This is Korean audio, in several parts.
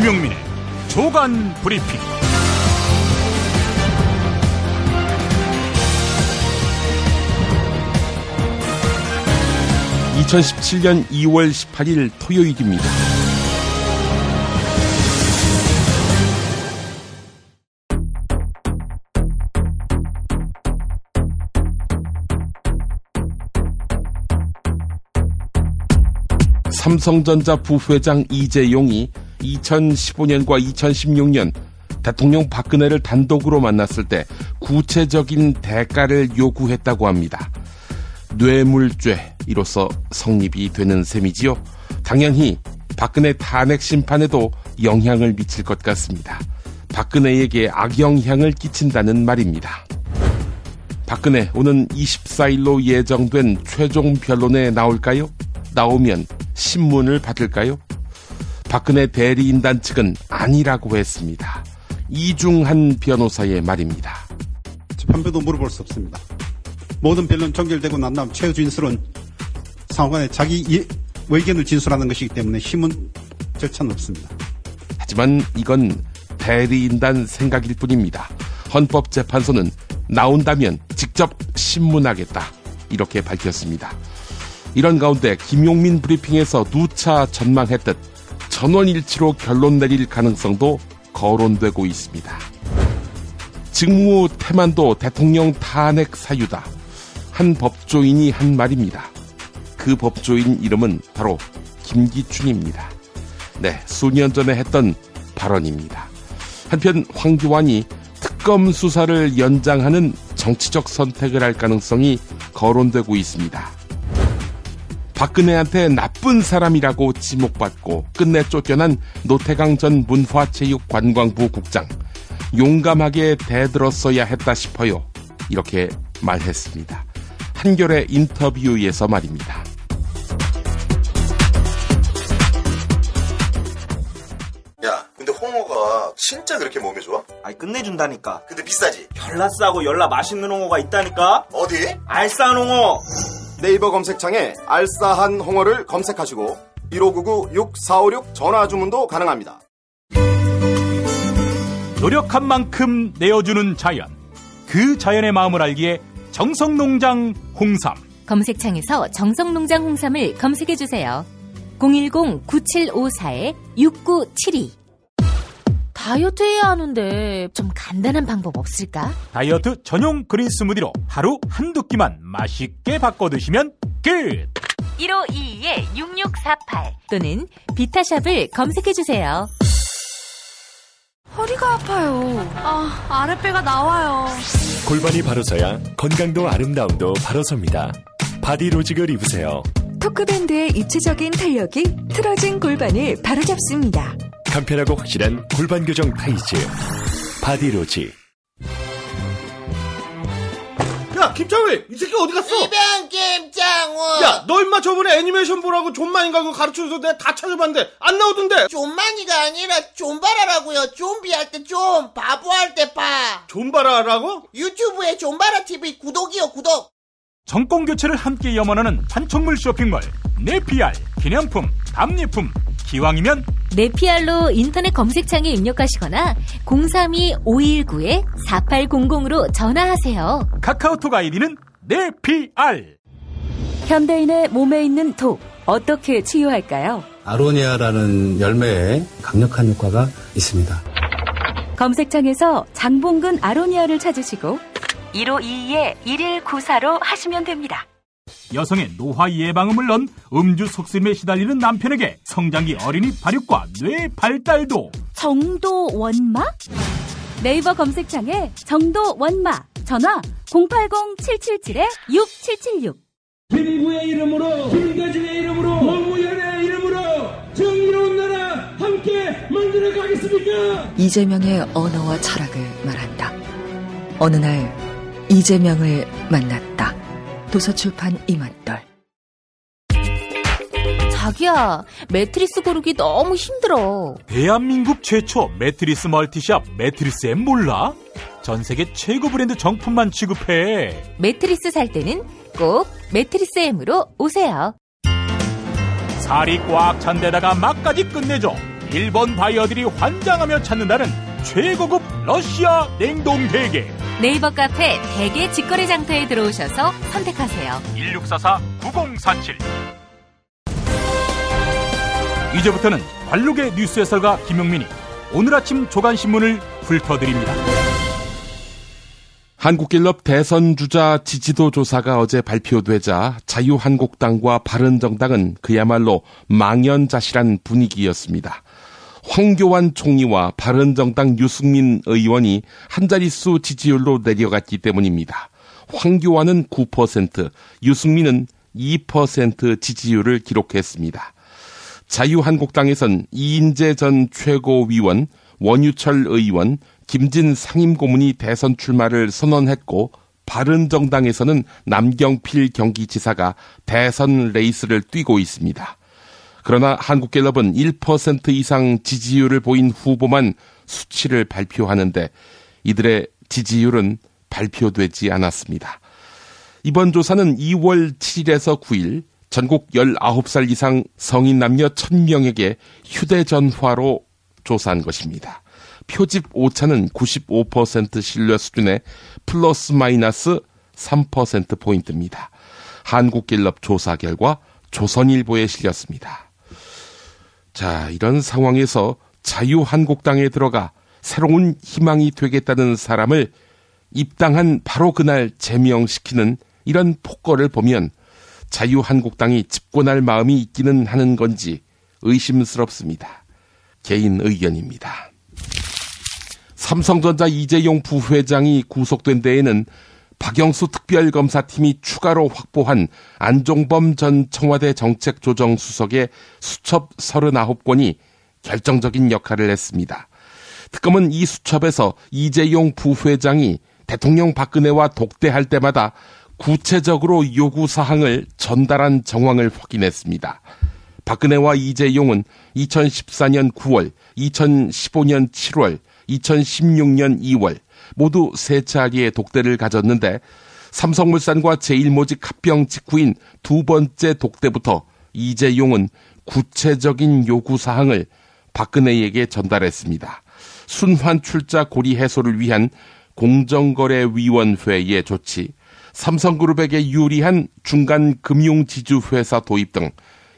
김용민의 조간 브리핑. (2017년 2월 18일) 토요일입니다. 삼성전자 부회장 이재용이 2015년과 2016년 대통령 박근혜를 단독으로 만났을 때 구체적인 대가를 요구했다고 합니다. 뇌물죄, 이로써 성립이 되는 셈이지요. 당연히 박근혜 탄핵 심판에도 영향을 미칠 것 같습니다. 박근혜에게 악영향을 끼친다는 말입니다. 박근혜 오는 24일로 예정된 최종 변론에 나올까요? 나오면 신문을 받을까요? 박근혜 대리인단 측은 아니라고 했습니다. 이중한 변호사의 말입니다. 재판부도 물어볼 수 없습니다. 모든 변론 종결되고 난 다음 최후 진술은 상호간에 자기 의견을 진술하는 것이기 때문에 신문 절차는 없습니다. 하지만 이건 대리인단 생각일 뿐입니다. 헌법재판소는 나온다면 직접 신문하겠다, 이렇게 밝혔습니다. 이런 가운데 김용민 브리핑에서 누차 전망했듯 전원일치로 결론 내릴 가능성도 거론되고 있습니다. 직무 태만도 대통령 탄핵 사유다. 한 법조인이 한 말입니다. 그 법조인 이름은 바로 김기춘입니다. 네, 수년 전에 했던 발언입니다. 한편 황교안이 특검 수사를 연장하는 정치적 선택을 할 가능성이 거론되고 있습니다. 박근혜한테 나쁜 사람이라고 지목받고 끝내 쫓겨난 노태강 전 문화체육관광부 국장, 용감하게 대들었어야 했다 싶어요, 이렇게 말했습니다. 한겨레 인터뷰에서 말입니다. 야, 근데 홍어가 진짜 그렇게 몸에 좋아? 아니, 끝내준다니까. 근데 비싸지? 열나 싸고 열나 맛있는 홍어가 있다니까. 어디? 알싸한 홍어. 네이버 검색창에 알싸한 홍어를 검색하시고 1599-6456 전화주문도 가능합니다. 노력한 만큼 내어주는 자연, 그 자연의 마음을 알기에 정성농장 홍삼. 검색창에서 정성농장 홍삼을 검색해주세요. 010-9754-6972. 다이어트 해야 하는데 좀 간단한 방법 없을까? 다이어트 전용 그린 스무디로 하루 한두 끼만 맛있게 바꿔 드시면 끝! 1522-6648 또는 비타샵을 검색해주세요. 허리가 아파요. 아랫배가 나와요. 골반이 바로 서야 건강도 아름다움도 바로 섭니다. 바디로직을 입으세요. 토크밴드의 입체적인 탄력이 틀어진 골반을 바로잡습니다. 간편하고 확실한 골반 교정 타이즈 바디로직. 야, 김창회, 이 새끼 어디 갔어? 이병 김창호. 야, 너 임마 저번에 애니메이션 보라고 존만인가 그거 가르쳐줘서 내가 다 찾아봤는데 안 나오던데. 존만이가 아니라 존바라라고요. 좀비 할 때 좀, 바보 할 때 바. 존바라라고? 유튜브에 존바라 TV 구독이요, 구독. 정권 교체를 함께 염원하는 판촉물 쇼핑몰 네피알. 기념품, 답례품, 기왕이면 네피알로 인터넷 검색창에 입력하시거나 032-519-4800으로 전화하세요. 카카오톡 아이디는 네피알. 현대인의 몸에 있는 독, 어떻게 치유할까요? 아로니아라는 열매에 강력한 효과가 있습니다. 검색창에서 장봉근 아로니아를 찾으시고 1522-1194로 하시면 됩니다. 여성의 노화 예방을 물론 음주 속쓰림에 시달리는 남편에게 성장기 어린이 발육과 뇌 발달도. 정도 원마? 네이버 검색창에 정도 원마, 전화 080-777-6776. 김구의 이름으로, 김대중의 이름으로, 노무현의 이름으로 정의로운 나라 함께 만들어 가겠습니까? 이재명의 언어와 철학을 말한다. 어느 날 이재명을 만났다. 도서출판 이맛돌. 자기야, 매트리스 고르기 너무 힘들어. 대한민국 최초 매트리스 멀티샵 매트리스엠 몰라? 전세계 최고 브랜드 정품만 취급해. 매트리스 살 때는 꼭 매트리스엠으로 오세요. 살이 꽉 찬 데다가 맛까지 끝내줘. 일본 바이어들이 환장하며 찾는다는 최고급 러시아 냉동 대게. 네이버 카페 대게 직거래 장터에 들어오셔서 선택하세요. 1644-9047. 이제부터는 관록의 뉴스 해설가 김용민이 오늘 아침 조간신문을 훑어드립니다. 한국갤럽 대선 주자 지지도 조사가 어제 발표되자 자유한국당과 바른정당은 그야말로 망연자실한 분위기였습니다. 황교안 총리와 바른정당 유승민 의원이 한자릿수 지지율로 내려갔기 때문입니다. 황교안은 9%, 유승민은 2% 지지율을 기록했습니다. 자유한국당에선 이인재 전 최고위원, 원유철 의원, 김진 상임고문이 대선 출마를 선언했고 바른정당에서는 남경필 경기지사가 대선 레이스를 뛰고 있습니다. 그러나 한국갤럽은 1% 이상 지지율을 보인 후보만 수치를 발표하는데 이들의 지지율은 발표되지 않았습니다. 이번 조사는 2월 7일에서 9일 전국 19살 이상 성인 남녀 1000명에게 휴대전화로 조사한 것입니다. 표집 오차는 95% 신뢰 수준의 플러스 마이너스 3%포인트입니다. 한국갤럽 조사 결과 조선일보에 실렸습니다. 자, 이런 상황에서 자유한국당에 들어가 새로운 희망이 되겠다는 사람을 입당한 바로 그날 제명시키는 이런 폭거를 보면 자유한국당이 집권할 마음이 있기는 하는 건지 의심스럽습니다. 개인 의견입니다. 삼성전자 이재용 부회장이 구속된 데에는 박영수 특별검사팀이 추가로 확보한 안종범 전 청와대 정책조정수석의 수첩 39건이 결정적인 역할을 했습니다. 특검은 이 수첩에서 이재용 부회장이 대통령 박근혜와 독대할 때마다 구체적으로 요구사항을 전달한 정황을 확인했습니다. 박근혜와 이재용은 2014년 9월, 2015년 7월, 2016년 2월 모두 세 차례의 독대를 가졌는데 삼성물산과 제일모직 합병 직후인 두 번째 독대부터 이재용은 구체적인 요구사항을 박근혜에게 전달했습니다. 순환 출자 고리 해소를 위한 공정거래위원회의 조치, 삼성그룹에게 유리한 중간 금융지주회사 도입 등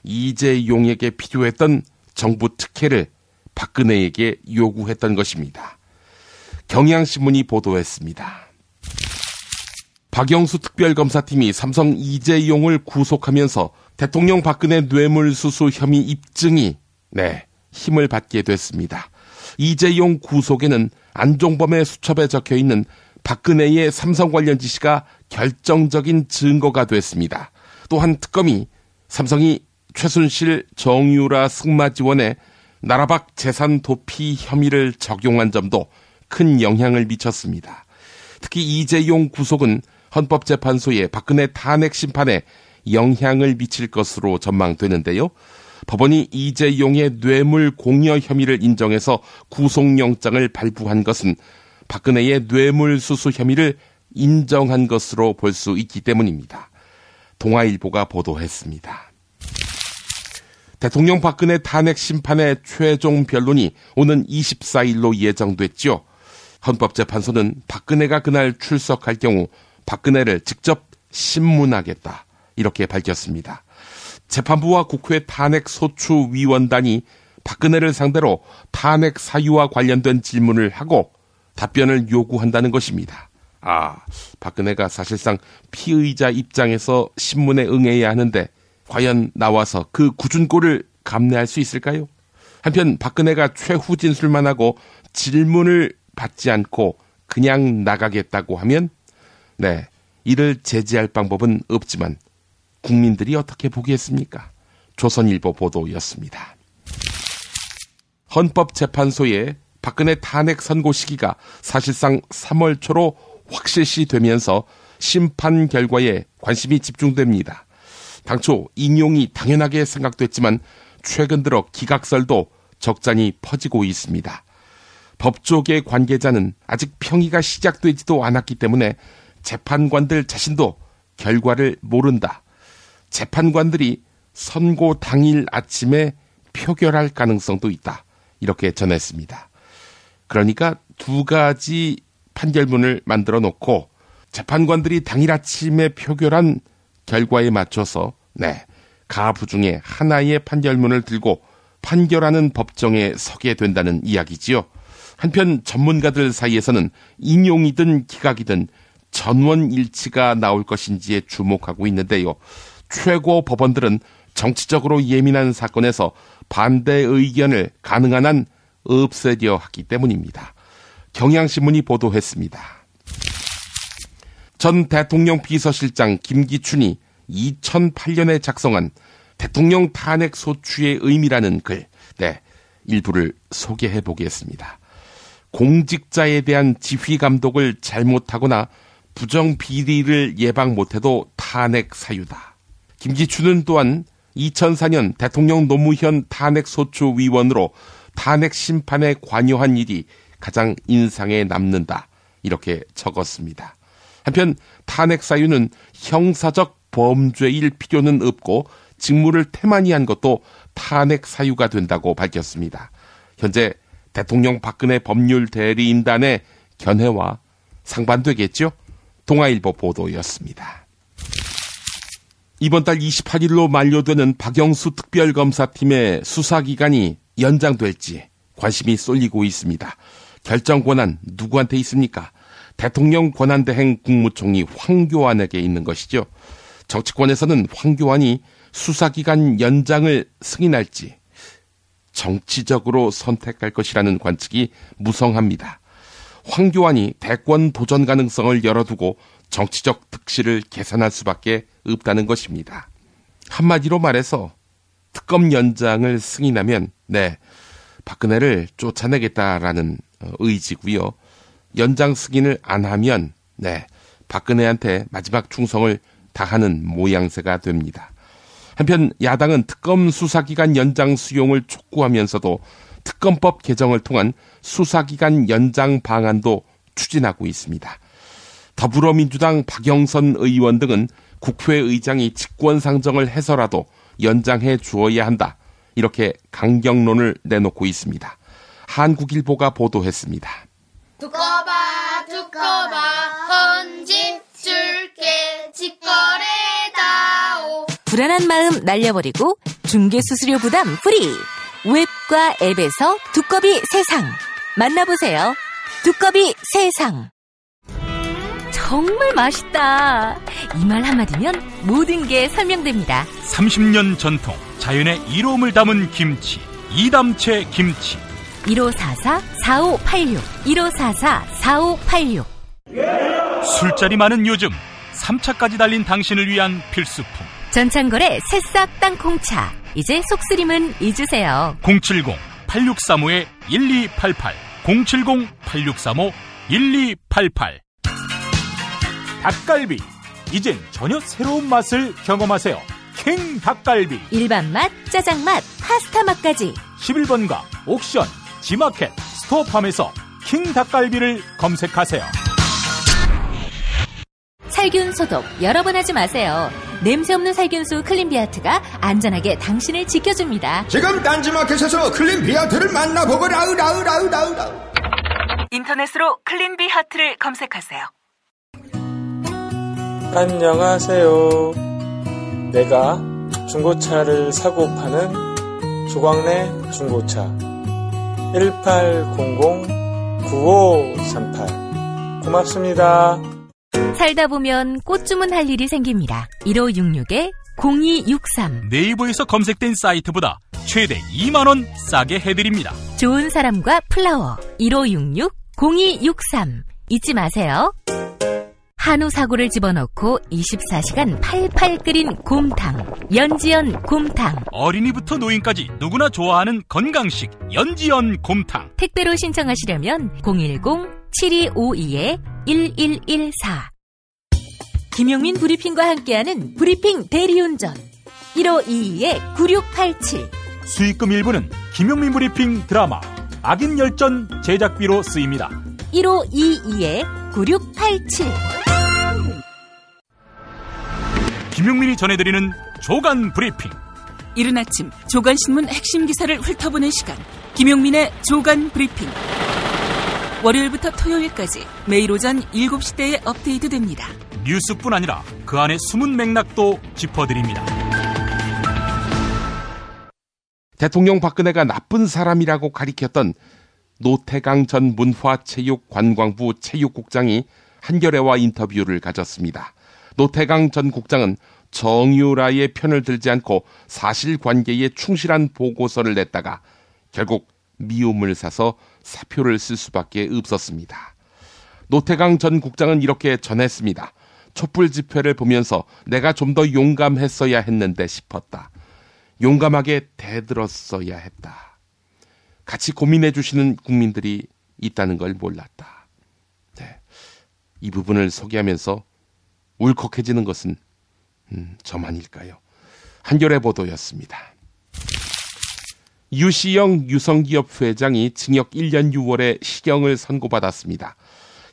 이재용에게 필요했던 정부 특혜를 박근혜에게 요구했던 것입니다. 경향신문이 보도했습니다. 박영수 특별검사팀이 삼성 이재용을 구속하면서 대통령 박근혜 뇌물수수 혐의 입증이 힘을 받게 됐습니다. 이재용 구속에는 안종범의 수첩에 적혀있는 박근혜의 삼성 관련 지시가 결정적인 증거가 됐습니다. 또한 특검이 삼성이 최순실, 정유라 승마 지원에 나라박 재산 도피 혐의를 적용한 점도 큰 영향을 미쳤습니다. 특히 이재용 구속은 헌법재판소의 박근혜 탄핵 심판에 영향을 미칠 것으로 전망되는데요. 법원이 이재용의 뇌물 공여 혐의를 인정해서 구속영장을 발부한 것은 박근혜의 뇌물수수 혐의를 인정한 것으로 볼 수 있기 때문입니다. 동아일보가 보도했습니다. 대통령 박근혜 탄핵 심판의 최종 변론이 오는 24일로 예정됐죠. 헌법재판소는 박근혜가 그날 출석할 경우 박근혜를 직접 신문하겠다 이렇게 밝혔습니다. 재판부와 국회 탄핵소추위원단이 박근혜를 상대로 탄핵 사유와 관련된 질문을 하고 답변을 요구한다는 것입니다. 박근혜가 사실상 피의자 입장에서 신문에 응해야 하는데 과연 나와서 그 굳은 꼴을 감내할 수 있을까요? 한편 박근혜가 최후 진술만 하고 질문을 받지 않고 그냥 나가겠다고 하면 이를 제지할 방법은 없지만 국민들이 어떻게 보겠습니까? 조선일보 보도였습니다. 헌법재판소의 박근혜 탄핵 선고 시기가 사실상 3월 초로 확실시되면서 심판 결과에 관심이 집중됩니다. 당초 인용이 당연하게 생각됐지만 최근 들어 기각설도 적잖이 퍼지고 있습니다. 법조계 관계자는 아직 평의가 시작되지도 않았기 때문에 재판관들 자신도 결과를 모른다. 재판관들이 선고 당일 아침에 표결할 가능성도 있다. 이렇게 전했습니다. 그러니까 두 가지 판결문을 만들어 놓고 재판관들이 당일 아침에 표결한 결과에 맞춰서 가부 중에 하나의 판결문을 들고 판결하는 법정에 서게 된다는 이야기지요. 한편 전문가들 사이에서는 인용이든 기각이든 전원일치가 나올 것인지에 주목하고 있는데요. 최고 법원들은 정치적으로 예민한 사건에서 반대 의견을 가능한 한 없애려 하기 때문입니다. 경향신문이 보도했습니다. 전 대통령 비서실장 김기춘이 2008년에 작성한 대통령 탄핵 소추의 의미라는 글, 일부를 소개해 보겠습니다. 공직자에 대한 지휘 감독을 잘못하거나 부정 비리를 예방 못해도 탄핵 사유다. 김기춘은 또한 2004년 대통령 노무현 탄핵소추위원으로 탄핵 심판에 관여한 일이 가장 인상에 남는다. 이렇게 적었습니다. 한편 탄핵 사유는 형사적 범죄일 필요는 없고 직무를 태만히 것도 탄핵 사유가 된다고 밝혔습니다. 현재 대통령 박근혜 법률 대리인단의 견해와 상반되겠죠? 동아일보 보도였습니다. 이번 달 28일로 만료되는 박영수 특별검사팀의 수사기간이 연장될지 관심이 쏠리고 있습니다. 결정 권한 누구한테 있습니까? 대통령 권한대행 국무총리 황교안에게 있는 것이죠. 정치권에서는 황교안이 수사기간 연장을 승인할지 정치적으로 선택할 것이라는 관측이 무성합니다. 황교안이 대권 도전 가능성을 열어두고 정치적 득실을 계산할 수밖에 없다는 것입니다. 한마디로 말해서 특검 연장을 승인하면 박근혜를 쫓아내겠다라는 의지고요. 연장 승인을 안 하면 박근혜한테 마지막 충성을 다하는 모양새가 됩니다. 한편 야당은 특검 수사기간 연장 수용을 촉구하면서도 특검법 개정을 통한 수사기간 연장 방안도 추진하고 있습니다. 더불어민주당 박영선 의원 등은 국회의장이 직권상정을 해서라도 연장해 주어야 한다. 이렇게 강경론을 내놓고 있습니다. 한국일보가 보도했습니다. 두꺼봐 헌집 줄게 직거래다오. 불안한 마음 날려버리고 중개수수료 부담 프리. 웹과 앱에서 두꺼비 세상. 만나보세요. 두꺼비 세상. 정말 맛있다. 이 말 한마디면 모든 게 설명됩니다. 30년 전통 자연의 이로움을 담은 김치, 이담채 김치. 1544-4586 1544-4586. 술자리 많은 요즘 3차까지 달린 당신을 위한 필수품 전창걸의 새싹 땅콩차. 이제 속쓰림은 잊으세요. 070-8635-1288 070-8635-1288. 닭갈비, 이젠 전혀 새로운 맛을 경험하세요. 킹 닭갈비. 일반 맛, 짜장 맛, 파스타 맛까지. 11번가 옥션, 지마켓, 스토어팜에서 킹 닭갈비를 검색하세요. 살균 소독 여러 번 하지 마세요. 냄새 없는 살균수 클린비아트가 안전하게 당신을 지켜줍니다. 지금 딴지마켓에서 클린비아트를 만나보거라. 인터넷으로 클린비아트를 검색하세요. 안녕하세요. 내가 중고차를 사고 파는 조광래 중고차 1800-9538 고맙습니다. 살다 보면 꽃 주문할 일이 생깁니다. 1566-0263 네이버에서 검색된 사이트보다 최대 2만원 싸게 해드립니다. 좋은 사람과 플라워 1566-0263 잊지 마세요. 한우 사고를 집어넣고 24시간 팔팔 끓인 곰탕 연지연 곰탕. 어린이부터 노인까지 누구나 좋아하는 건강식 연지연 곰탕. 택배로 신청하시려면 010-7252-1114. 김용민 브리핑과 함께하는 브리핑 대리운전 1522-9687. 수익금 일부는 김용민 브리핑 드라마 악인 열전 제작비로 쓰입니다. 1522-9687. 김용민이 전해드리는 조간 브리핑. 이른 아침 조간신문 핵심 기사를 훑어보는 시간. 김용민의 조간 브리핑. 월요일부터 토요일까지 매일 오전 7시대에 업데이트됩니다. 뉴스뿐 아니라 그 안에 숨은 맥락도 짚어드립니다. 대통령 박근혜가 나쁜 사람이라고 가리켰던 노태강 전 문화체육관광부 체육국장이 한겨레와 인터뷰를 가졌습니다. 노태강 전 국장은 정유라의 편을 들지 않고 사실관계에 충실한 보고서를 냈다가 결국 미움을 사서 사표를 쓸 수밖에 없었습니다. 노태강 전 국장은 이렇게 전했습니다. 촛불 집회를 보면서 내가 좀 더 용감했어야 했는데 싶었다. 용감하게 대들었어야 했다. 같이 고민해 주시는 국민들이 있다는 걸 몰랐다. 네. 이 부분을 소개하면서 울컥해지는 것은 저만일까요? 한겨레 보도였습니다. 유시영 유성기업 회장이 징역 1년 6월에 실형을 선고받았습니다.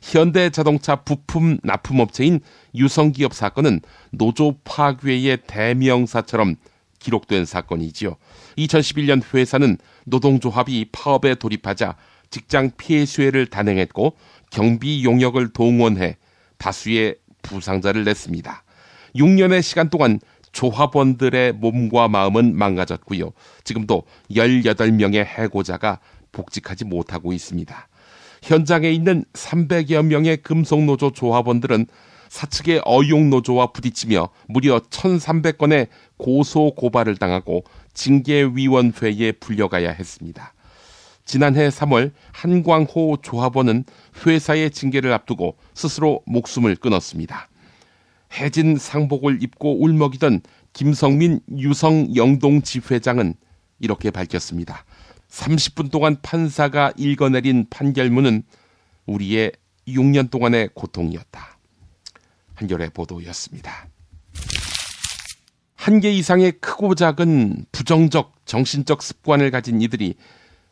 현대자동차 부품 납품업체인 유성기업 사건은 노조 파괴의 대명사처럼 기록된 사건이지요. 2011년 회사는 노동조합이 파업에 돌입하자 직장 폐쇄를 단행했고 경비 용역을 동원해 다수의 부상자를 냈습니다. 6년의 시간 동안 조합원들의 몸과 마음은 망가졌고요. 지금도 18명의 해고자가 복직하지 못하고 있습니다. 현장에 있는 300여 명의 금속노조 조합원들은 사측의 어용노조와 부딪히며 무려 1,300건의 고소 고발을 당하고 징계위원회에 불려가야 했습니다. 지난해 3월 한광호 조합원은 회사의 징계를 앞두고 스스로 목숨을 끊었습니다. 해진 상복을 입고 울먹이던 김성민 유성 영동지 회장은 이렇게 밝혔습니다. 30분 동안 판사가 읽어내린 판결문은 우리의 6년 동안의 고통이었다. 한겨레 보도였습니다. 한 개 이상의 크고 작은 부정적 정신적 습관을 가진 이들이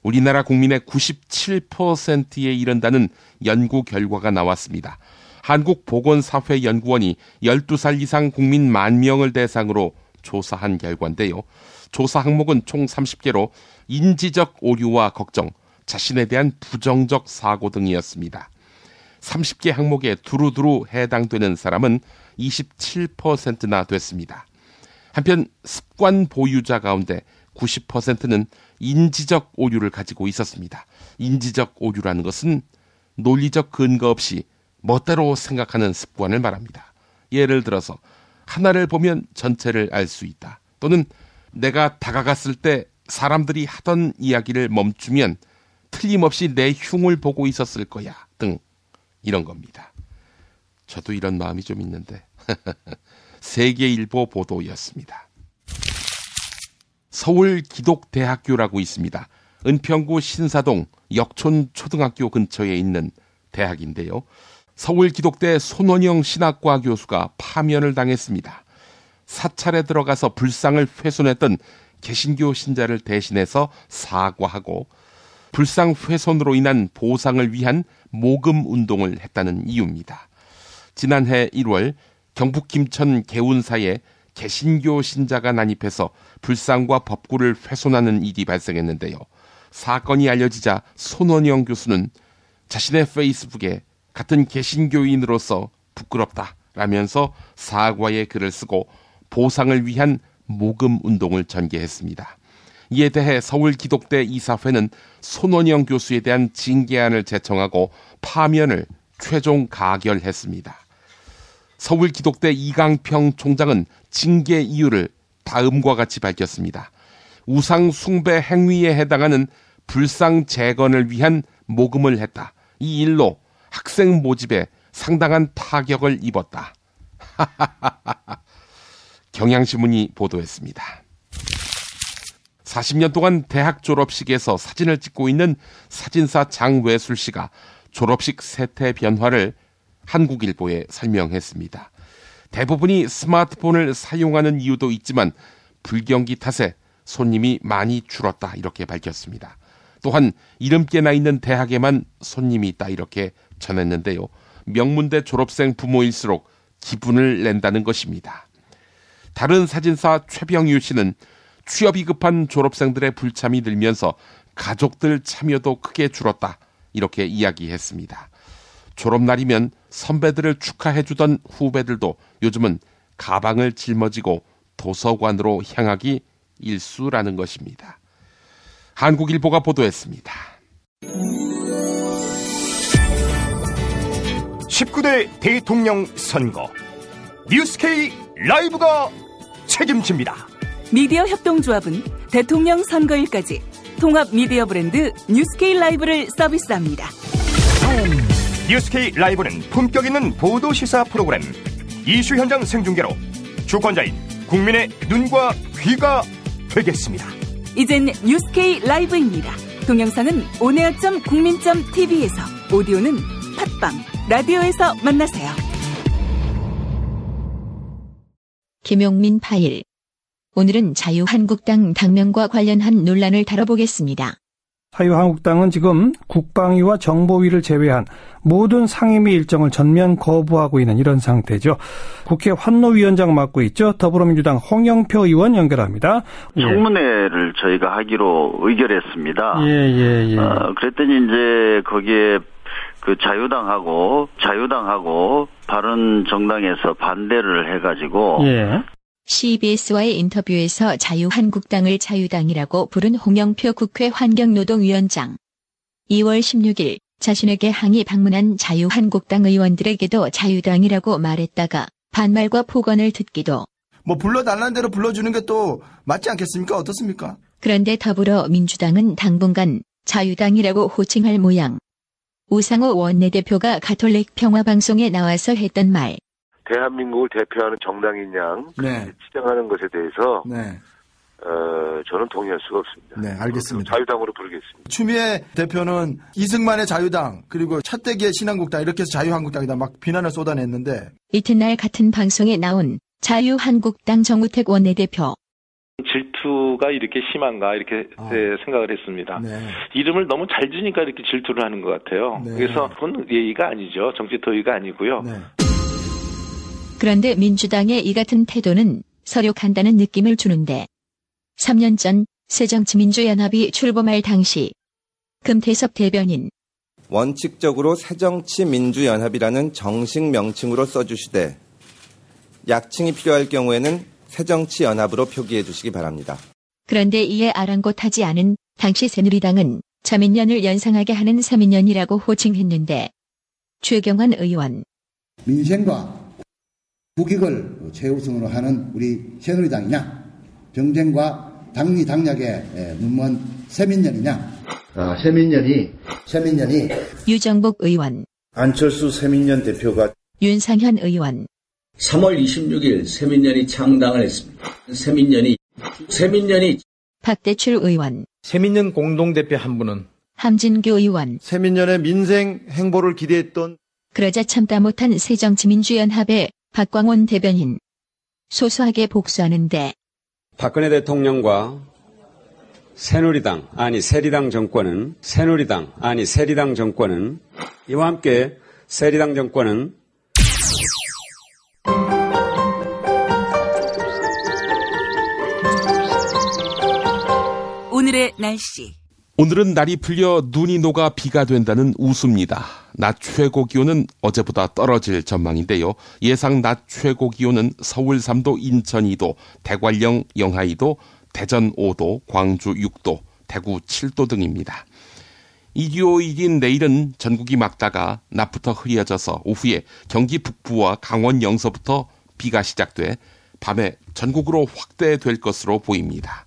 우리나라 국민의 97%에 이른다는 연구 결과가 나왔습니다. 한국보건사회연구원이 12살 이상 국민 10,000명을 대상으로 조사한 결과인데요. 조사 항목은 총 30개로 인지적 오류와 걱정, 자신에 대한 부정적 사고 등이었습니다. 30개 항목에 두루두루 해당되는 사람은 27%나 됐습니다. 한편 습관 보유자 가운데 90%는 인지적 오류를 가지고 있었습니다. 인지적 오류라는 것은 논리적 근거 없이 멋대로 생각하는 습관을 말합니다. 예를 들어서 하나를 보면 전체를 알 수 있다. 또는 내가 다가갔을 때 사람들이 하던 이야기를 멈추면 틀림없이 내 흉을 보고 있었을 거야 등 이런 겁니다. 저도 이런 마음이 좀 있는데 세계일보 보도였습니다. 서울기독대학교라고 있습니다. 은평구 신사동 역촌초등학교 근처에 있는 대학인데요. 서울기독대 손원영 신학과 교수가 파면을 당했습니다. 사찰에 들어가서 불상을 훼손했던 개신교 신자를 대신해서 사과하고 불상 훼손으로 인한 보상을 위한 모금 운동을 했다는 이유입니다. 지난해 1월 경북 김천 개운사에 개신교 신자가 난입해서 불상과 법구를 훼손하는 일이 발생했는데요. 사건이 알려지자 손원영 교수는 자신의 페이스북에 같은 개신교인으로서 부끄럽다라면서 사과의 글을 쓰고 보상을 위한 모금 운동을 전개했습니다. 이에 대해 서울기독대 이사회는 손원영 교수에 대한 징계안을 제청하고 파면을 최종 가결했습니다. 서울기독대 이강평 총장은 징계 이유를 다음과 같이 밝혔습니다. 우상 숭배 행위에 해당하는 불상 재건을 위한 모금을 했다. 이 일로 학생 모집에 상당한 타격을 입었다. 경향신문이 보도했습니다. 40년 동안 대학 졸업식에서 사진을 찍고 있는 사진사 장외술 씨가 졸업식 세태 변화를 한국일보에 설명했습니다. 대부분이 스마트폰을 사용하는 이유도 있지만 불경기 탓에 손님이 많이 줄었다 이렇게 밝혔습니다. 또한 이름께나 있는 대학에만 손님이 있다 이렇게 전했는데요. 명문대 졸업생 부모일수록 기분을 낸다는 것입니다. 다른 사진사 최병유 씨는 취업이 급한 졸업생들의 불참이 늘면서 가족들 참여도 크게 줄었다. 이렇게 이야기했습니다. 졸업날이면 선배들을 축하해주던 후배들도 요즘은 가방을 짊어지고 도서관으로 향하기 일쑤라는 것입니다. 한국일보가 보도했습니다. 19대 대통령 선거 뉴스K 라이브가 책임집니다. 미디어 협동조합은 대통령 선거일까지 통합 미디어 브랜드 뉴스K 라이브를 서비스합니다. 뉴스K 라이브는 품격 있는 보도 시사 프로그램, 이슈 현장 생중계로 주권자인 국민의 눈과 귀가 되겠습니다. 이젠 뉴스K 라이브입니다. 동영상은 온에어.국민.tv에서, 오디오는 팟빵, 라디오에서 만나세요. 김용민 파일. 오늘은 자유한국당 당명과 관련한 논란을 다뤄보겠습니다. 자유한국당은 지금 국방위와 정보위를 제외한 모든 상임위 일정을 전면 거부하고 있는 이런 상태죠. 국회 환노위원장 맡고 있죠. 더불어민주당 홍영표 의원 연결합니다. 청문회를 저희가 하기로 의결했습니다. 그랬더니 이제 거기에 그 자유당하고 바른정당에서 반대를 해가지고 CBS와의 인터뷰에서 자유한국당을 자유당이라고 부른 홍영표 국회 환경노동위원장. 2월 16일 자신에게 항의 방문한 자유한국당 의원들에게도 자유당이라고 말했다가 반말과 폭언을 듣기도. 불러달라는 대로 불러주는 게 또 맞지 않겠습니까? 어떻습니까? 그런데 더불어민주당은 당분간 자유당이라고 호칭할 모양. 우상호 원내대표가 가톨릭 평화방송에 나와서 했던 말. 대한민국을 대표하는 정당인 양 치장하는 것에 대해서 저는 동의할 수가 없습니다. 네, 알겠습니다. 자유당으로 부르겠습니다. 추미애 대표는 이승만의 자유당 그리고 차떼기의 신한국당 이렇게 해서 자유한국당이다 막 비난을 쏟아냈는데 이튿날 같은 방송에 나온 자유한국당 정우택 원내대표. 질투가 이렇게 심한가 이렇게 생각을 했습니다. 이름을 너무 잘 지니까 이렇게 질투를 하는 것 같아요. 그래서 그건 예의가 아니죠. 정치 도의가 아니고요. 그런데 민주당의 이 같은 태도는 서력한다는 느낌을 주는데 3년 전 새정치민주연합이 출범할 당시 금태섭 대변인. 원칙적으로 새정치민주연합이라는 정식 명칭으로 써주시되 약칭이 필요할 경우에는 새정치연합으로 표기해 주시기 바랍니다. 그런데 이에 아랑곳하지 않은 당시 새누리당은 자민련을 연상하게 하는 사민련이라고 호칭했는데 최경환 의원. 민생과 국익을 최우선으로 하는 우리 새누리당이냐, 정쟁과 당리당략에 눈먼 새민련이냐. 새민련이 유정복 의원. 안철수 새민련 대표가. 윤상현 의원. 3월 26일 새민련이 창당을 했습니다. 새민련이 박대출 의원. 새민련 공동대표 한 분은 함진교 의원. 새민련의 민생 행보를 기대했던. 그러자 참다 못한 새정치민주연합의 박광원 대변인. 소소하게 복수하는데. 박근혜 대통령과 새누리당 아니 세리당 정권은 세리당 정권은 이와 함께 세리당 정권은 오늘의 날씨. 오늘은 날이 풀려 눈이 녹아 비가 된다는 우수입니다. 낮 최고 기온은 어제보다 떨어질 전망인데요. 예상 낮 최고 기온은 서울 3도, 인천 2도, 대관령 영하 2도, 대전 5도, 광주 6도, 대구 7도 등입니다. 일요일인 내일은 전국이 맑다가 낮부터 흐려져서 오후에 경기 북부와 강원 영서부터 비가 시작돼 밤에 전국으로 확대될 것으로 보입니다.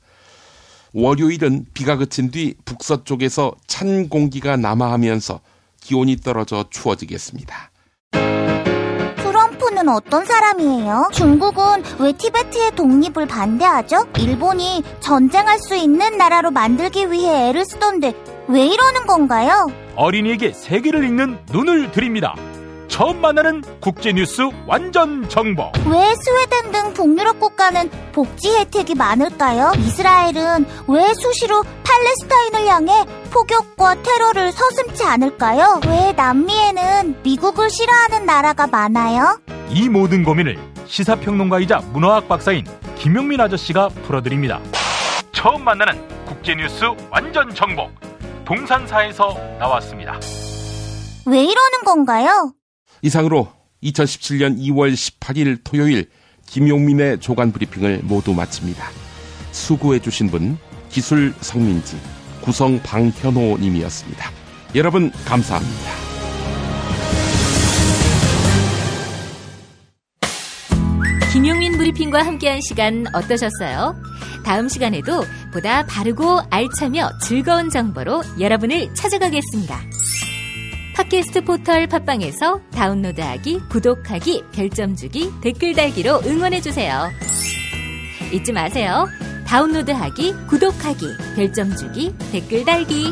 월요일은 비가 그친 뒤 북서쪽에서 찬 공기가 남하하면서 기온이 떨어져 추워지겠습니다. 트럼프는 어떤 사람이에요? 중국은 왜 티베트의 독립을 반대하죠? 일본이 전쟁할 수 있는 나라로 만들기 위해 애를 쓰던데 왜 이러는 건가요? 어린이에게 세계를 읽는 눈을 드립니다. 처음 만나는 국제뉴스 완전 정보. 왜 스웨덴 등 북유럽 국가는 복지 혜택이 많을까요? 이스라엘은 왜 수시로 팔레스타인을 향해 폭격과 테러를 서슴지 않을까요? 왜 남미에는 미국을 싫어하는 나라가 많아요? 이 모든 고민을 시사평론가이자 문화학 박사인 김용민 아저씨가 풀어드립니다. 처음 만나는 국제뉴스 완전 정복. 동산사에서 나왔습니다. 왜 이러는 건가요? 이상으로 2017년 2월 18일 토요일 김용민의 조간 브리핑을 모두 마칩니다. 수고해 주신 분 기술 성민지, 구성 방현호 님이었습니다. 여러분 감사합니다. 김용민 브리핑과 함께한 시간 어떠셨어요? 다음 시간에도 보다 바르고 알차며 즐거운 정보로 여러분을 찾아가겠습니다. 팟캐스트 포털 팟빵에서 다운로드하기, 구독하기, 별점 주기, 댓글 달기로 응원해주세요. 잊지 마세요. 다운로드하기, 구독하기, 별점 주기, 댓글 달기.